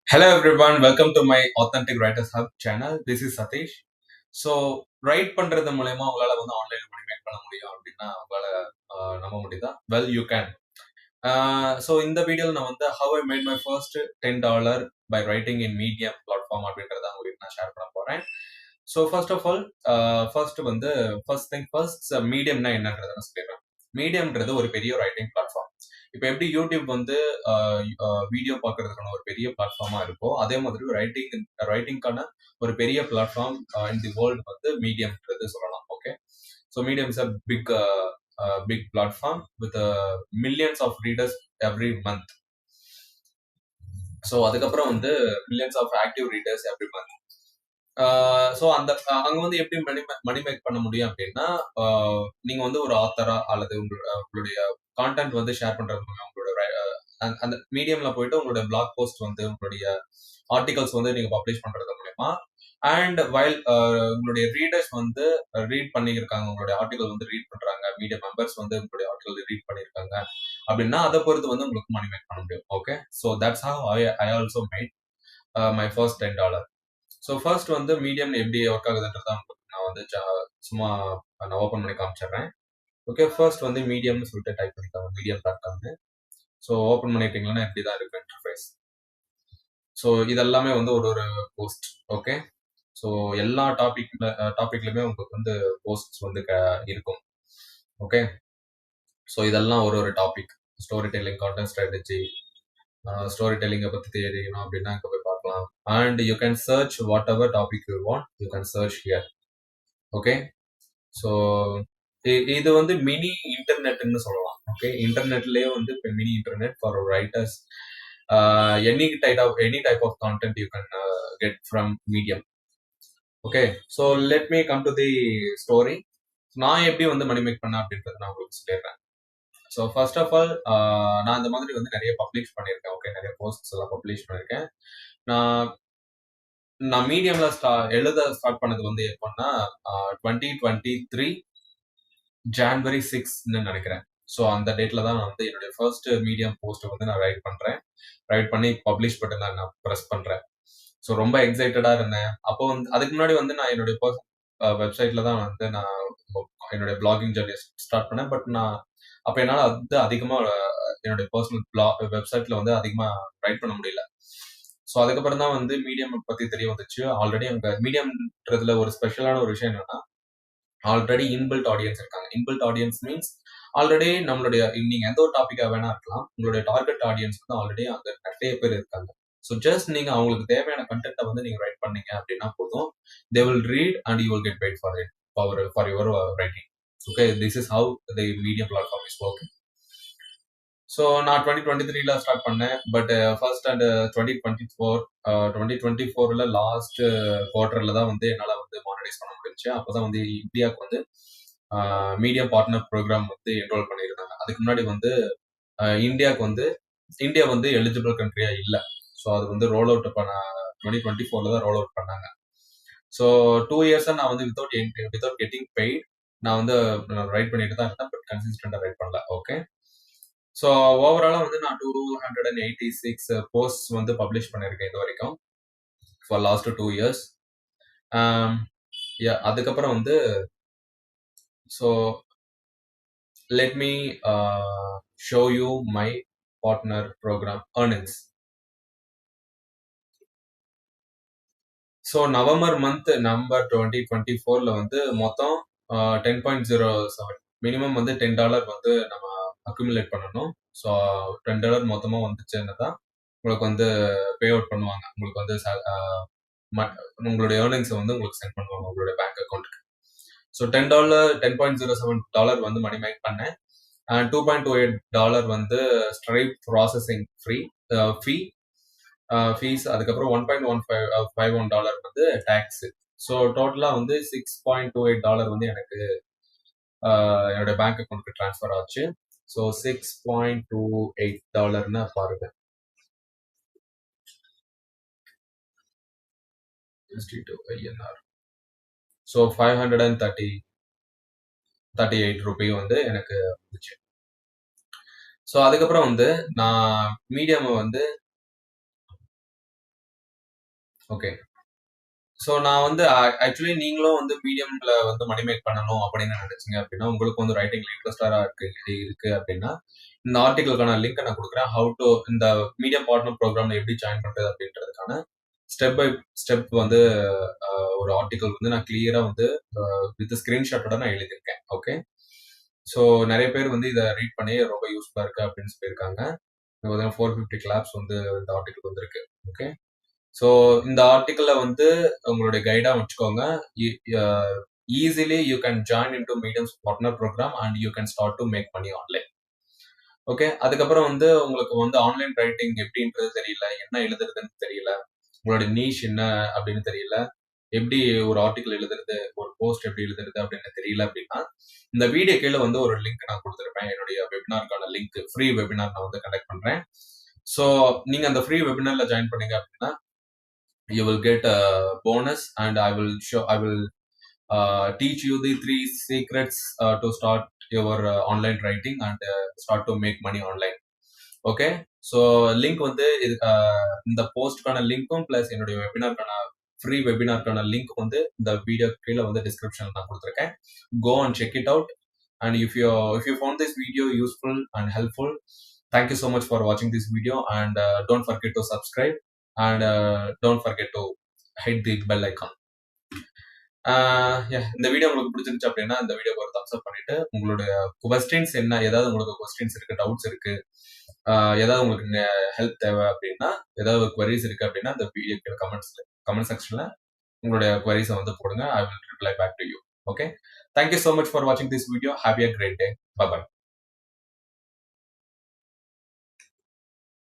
Hello everyone, welcome to my Authentic Writers Hub channel. This is Satish. So right பண்றது மூலயமா உங்களால வந்து ஆன்லைன்ல மணி மேக் பண்ண முடியும் அப்படின்னா உங்களால நம்ப முடியுதா? Well you can. ஸோ இந்த வீடியோவில் நான் வந்து how I made my first $10 by writing in medium platform அப்படின்றத உங்களுக்கு நான் ஷேர் பண்ண போறேன். So first of all first மீடியம்னா என்னன்றதை நான் சொல்லிடுறேன். மீடியம்ன்றது ஒரு பெரிய ரைட்டிங் பிளாட்ஃபார்ம். இப்போ எப்படி யூடியூப் வந்து வீடியோ பார்க்கறதுக்கான ஒரு பெரிய பிளாட்ஃபார்மா இருக்கோ, அதே மாதிரி ரைட்டிங்கான ஒரு பெரிய பிளாட்ஃபார்ம் இன் தி வேர்ல்டு வந்து மீடியம்ன்றது சொல்லலாம். Okay, so medium is a big platform with millions of readers every month. So அதுக்கப்புறம் வந்து millions of active readers every month. So அங்க வந்து எப்படி மணி மேக் பண்ண முடியும் அப்படின்னா, நீங்க வந்து ஒரு ஆத்தரா அல்லது உங்களுடைய கான்டென்ட் வந்து ஷேர் பண்றது மூலம் அந்த மீடியம்ல போயிட்டு உங்களுடைய பிளாக் போஸ்ட் வந்து உங்களுடைய ஆர்டிகல்ஸ் வந்து நீங்க பப்ளிஷ் பண்றது மூலயமா அண்ட் வைல் உங்களுடைய ரீடர்ஸ் வந்து ரீட் பண்ணியிருக்காங்க, உங்களுடைய ஆர்டிகல் வந்து ரீட் பண்றாங்க, மீடியா மெம்பர்ஸ் வந்து உங்களுடைய ஆர்டிகல் ரீட் பண்ணியிருக்காங்க அப்படின்னா அதை பொறுத்து வந்து உங்களுக்கு மணி மேக் பண்ண முடியும். Okay, so that's how I also mat my first $10. So first வந்து மீடியம் எப்படி ஒர்க் ஆகுதுன்றதான் நான் வந்து சும்மா நான் ஓப்பன் பண்ணி காமிச்சிடுறேன். ஓகே, ஃபர்ஸ்ட் வந்து மீடியம்னு சொல்லிட்டு டைப் பண்ணிக்காங்க, மீடியம்.com. ஸோ ஓப்பன் பண்ணிட்டீங்கன்னா இப்படி தான் இருக்கு இன்டர்ஃபேஸ். ஸோ இதெல்லாமே வந்து ஒரு ஒரு போஸ்ட். ஓகே, ஸோ எல்லா டாபிக்லையுமே உங்களுக்கு வந்து போஸ்ட்ஸ் வந்து இருக்கும். ஓகே, ஸோ இதெல்லாம் ஒரு ஒரு topic. Story telling, content strategy, story டெல்லிங்கை பற்றி தெரியணும் அப்படின்னா இங்கே போய் பார்க்கலாம். And you can search whatever topic you want, you can search here. Okay, so இது வந்து மினி இன்டர்நெட்னு சொல்லலாம். ஓகே, இன்டர்நெட்லயே வந்து இப்போ mini internet for writers. Any type of content you can get from medium. Okay, so let me come to the story. நான் எப்படி வந்து மணி மேக் பண்ணேன் அப்படின்றத நான் உங்களுக்கு சொல்லிடுறேன். ஸோ ஃபர்ஸ்ட் ஆஃப் ஆல் நான் இந்த மாதிரி வந்து நிறைய பப்ளிஷ் பண்ணியிருக்கேன். ஓகே, நிறைய போஸ்ட்ஸ் எல்லாம் பப்ளிஷ் பண்ணியிருக்கேன். நான் நான் மீடியம்ல எழுத ஸ்டார்ட் பண்ணது வந்து எப்போன்னா 2023 ஜான்வரி 6ன்னு நினைக்கிறேன். ஸோ அந்த டேட்ல தான் நான் வந்து என்னுடைய ஃபர்ஸ்ட் மீடியம் போஸ்ட் வந்து நான் ரைட் பண்றேன். ரைட் பண்ணி பப்ளிஷ் பட்டன் நான் ப்ரெஸ் பண்றேன். ஸோ ரொம்ப எக்ஸைட்டடா இருந்தேன். அப்போ வந்து அதுக்கு முன்னாடி வந்து நான் என்னுடைய வெப்சைட்ல தான் வந்து நான் என்னுடைய பிளாகிங் ஜர்னி ஸ்டார்ட் பண்ணேன். பட் நான் அப்போ என்னால் வந்து அதிகமா என்னுடைய பர்சனல் வெப்சைட்ல வந்து அதிகமா ரைட் பண்ண முடியல. ஸோ அதுக்கப்புறம் தான் வந்து மீடியம் பத்தி தெரிய வந்துச்சு. ஆல்ரெடி அங்க மீடியம்ன்றதுல ஒரு ஸ்பெஷலான ஒரு விஷயம் என்னன்னா, ஆல்ரெடி இன்பில்ட் ஆடியன்ஸ் இருக்காங்க. இன்பில்ட் ஆடியன்ஸ் மீன்ஸ் ஆல்ரெடி நம்மளுடைய நீங்க எந்த ஒரு டாபிக்கா வேணா இருக்கலாம், உங்களுடைய டார்கெட் ஆடியன்ஸ் வந்து ஆல்ரெடி அங்க நிறைய பேர் இருக்காங்க. ஸோ ஜஸ்ட் நீங்க அவங்களுக்கு தேவையான கண்டென்ட்டை வந்து நீங்க ரைட் பண்ணீங்க அப்படின்னா போதும், they will read and you will get paid for your writing. Okay, this is how the medium platform is working. So நான் 2023ல ஸ்டார்ட் பண்ணேன். பட் ஃபர்ஸ்ட் அண்ட் 2024ல லாஸ்ட் குவார்டர்ல தான் வந்து என்னால் வந்து மானிடைஸ் பண்ண முடிஞ்சுச்சு. அப்போதான் வந்து இந்தியாவுக்கு வந்து மீடியம் பார்ட்னர் ப்ரோக்ராம் வந்து என்ரோல் பண்ணியிருந்தாங்க. அதுக்கு முன்னாடி வந்து இந்தியா வந்து எலிஜிபிள் கண்ட்ரியா இல்லை. ஸோ அது வந்து ரோல் அவுட் பண்ண 2024ல தான் ரோல் அவுட் பண்ணாங்க. ஸோ 2 இயர்ஸா நான் வந்து வித்தவுட் கெட்டிங் பெய்ட் நான் வந்து ரைட் பண்ணிட்டு தான் இருந்தேன். பட் கன்சிஸ்டண்டா ரைட் பண்ணல. ஓகே, ஸோ ஓவராலா வந்து நான் 286 போஸ்ட் வந்து பப்ளிஷ் பண்ணியிருக்கேன் இது வரைக்கும் ஃபார் லாஸ்ட் 2 இயர்ஸ். அதுக்கப்புறம் வந்து so let me show you my partner programme earnings. So November 2024ல வந்து மொத்தம் 10.07 மினிமம் வந்து $10 வந்து நம்ம அக்குமுலேட் பண்ணணும். ஸோ $10 மொத்தமா வந்துச்சுன்னு தான் உங்களுக்கு வந்து பே அவுட் பண்ணுவாங்க. உங்களுக்கு வந்து உங்களுடைய ஏர்னிங்ஸை வந்து உங்களுக்கு சென்ட் பண்ணுவாங்க உங்களுடைய பேங்க் அக்கௌண்ட்டுக்கு. ஸோ $10.07 வந்து மணி மேக் பண்ணேன். அண்ட் $2.28 வந்து ஸ்ட்ரைப் ப்ராசஸிங் ஃபீஸ். அதுக்கப்புறம் $1.51 வந்து டேக்ஸ். ஸோ டோட்டலா வந்து $6.28 வந்து எனக்கு என்னோட பேங்க் அக்கௌண்ட்க்கு ட்ரான்ஸ்ஃபர் ஆச்சு. ஸோ $6.28 பாருங்க. INR. ஸோ 538 ரூபி வந்து எனக்கு வந்துச்சு. ஸோ அதுக்கப்புறம் வந்து நான் மீடியம் வந்து ஓகே. ஸோ நான் வந்து ஆக்சுவலி நீங்களும் வந்து மீடியம்ல வந்து மணி மேக் பண்ணணும் அப்படின்னு நினைச்சீங்க அப்படின்னா, உங்களுக்கு வந்து ரைட்டிங்ல இன்ட்ரெஸ்டடா இருக்கு இருக்கு அப்படின்னா, இந்த ஆர்டிகிளுக்கான லிங்க் நான் குடுக்குறேன். ஹவ் டூ இந்த மீடியம் பார்ட்னர் ப்ரோகிராம்ல எப்படி ஜாயின் பண்றது அப்படின்றதுக்கான ஸ்டெப் பை ஸ்டெப் வந்து ஒரு ஆர்டிகிள் வந்து நான் கிளியரா வந்து வித் ஸ்கிரீன்ஷாட்டோட நான் எழுதியிருக்கேன். ஓகே. ஸோ நெறைய பேர் வந்து இத ரீட் பண்ணி ரொம்ப யூஸ்ஃபுல்லா இருக்கு அப்படின்னு சொல்லியிருக்காங்க. 450 கிளாப்ஸ் வந்து இந்த ஆர்டிகிள் வந்திருக்கு. ஓகே. ஸோ இந்த ஆர்டிக்கிள வந்து உங்களுடைய கைடா வச்சுக்கோங்க. Easily you can join into mediums partner program and you can start to make money online. Okay. அதுக்கப்புறம் வந்து உங்களுக்கு வந்து ஆன்லைன் ரைட்டிங் எப்படின்றது தெரியல, என்ன எழுதுறதுன்னு தெரியல, உங்களுடைய நீஷ் என்ன அப்படின்னு தெரியல, எப்படி ஒரு ஆர்டிக்கிள் எழுதுறது, ஒரு போஸ்ட் எப்படி எழுதுறது அப்படின்னு தெரியல அப்படின்னா, இந்த வீடியோ கீழ வந்து ஒரு லிங்க் நான் குடுத்திருப்பேன். என்னுடைய வெபினார்க்கான லிங்க். ஃப்ரீ வெபினார் நான் வந்து கண்டக்ட் பண்றேன். ஸோ நீங்க அந்த ஃப்ரீ வெபினார்ல ஜாயின் பண்ணீங்க அப்படின்னா, you will get a bonus and I will teach you the 3 secrets to start your online writing and start to make money online. Okay. So link வந்து இது இந்த போஸ்ட்கான லிங்க்கும் பிளஸ் என்னுடைய வெபினார்க்கான ஃப்ரீ வெபினார்க்கான லிங்க் வந்து இந்த video கீழே வந்து டிஸ்கிரிப்ஷன்ல நான் கொடுத்துருக்கேன். Go and check it out. And if you found this video useful and helpful, thank you so much for watching this video and don't forget to subscribe and don't forget to hit the bell icon. இந்த video உங்களுக்கு பிடிச்சிருந்துச்சு அப்படின்னா இந்த வீடியோக்கு ஒரு Thums அப் பண்ணிட்டு உங்களுடைய questions என்ன, ஏதாவது உங்களுக்கு கொஸ்டின்ஸ் இருக்கு, டவுட்ஸ் இருக்கு, ஏதாவது உங்களுக்கு ஹெல்ப் தேவை அப்படின்னா, ஏதாவது queries இருக்கு அப்படின்னா இந்த வீடியோ கமெண்ட் செக்ஷன்ல உங்களுடைய queries வந்து போடுங்க. I will reply back to you. Okay. Thank you so much for watching this video. Have a great day. Bye bye.